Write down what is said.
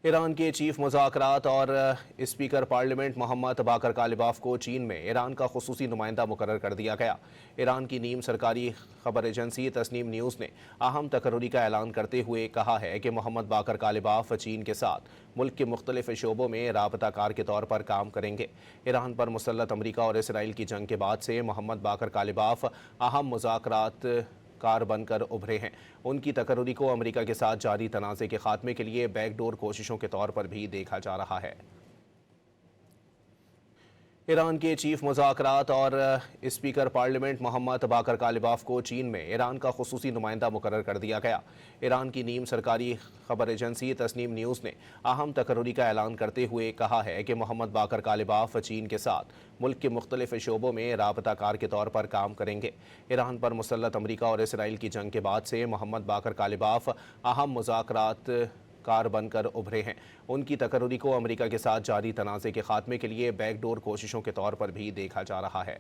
Iran के chief मुज़ाकरात और speaker parliament Mohammad बाकर कालिबाफ को चीन में ईरान का खुसूसी नुमाइंदा मुकर्रर कर दिया गया। ईरान की नीम सरकारी खबर एजेंसी तस्नीम न्यूज़ ने अहम तकर्रुरी का ऐलान करते हुए कहा है कि मोहम्मद बाकर कालिबाफ चीन के साथ मुल्क के मुख्तलिफ शोबों में राबताकार के तौर पर काम करेंगे। ईरान पर मुसल्लत अमरीका और इसराइल की जंग के बाद से मोहम्मद बाकर कालिबाफ अहम मुज़ाकरात कार बनकर उभरे हैं। उनकी तकर्रुरी को अमेरिका के साथ जारी तनाज़े के खात्मे के लिए बैकडोर कोशिशों के तौर पर भी देखा जा रहा है। ईरान के चीफ मुज़ाकरात और स्पीकर पार्लियामेंट मोहम्मद बाकर कालिबाफ को चीन में ईरान का खुसूसी नुमाइंदा मुकर्रर कर दिया गया। ईरान की नीम सरकारी खबर एजेंसी तस्नीम न्यूज़ ने अहम तकर्रुरी का ऐलान करते हुए कहा है कि मोहम्मद बाकर कालिबाफ चीन के साथ मुल्क के मुख्तलिफ शोबों में राबताकार के तौर पर काम करेंगे। ईरान पर मुसल्लत अमरीका और इसराइल की जंग के बाद से मोहम्मद बाकर कालिबाफ अहम मुज़ाकरात कार बनकर उभरे हैं। उनकी तकर्रुरी को अमेरिका के साथ जारी तनाज़े के खात्मे के लिए बैकडोर कोशिशों के तौर पर भी देखा जा रहा है।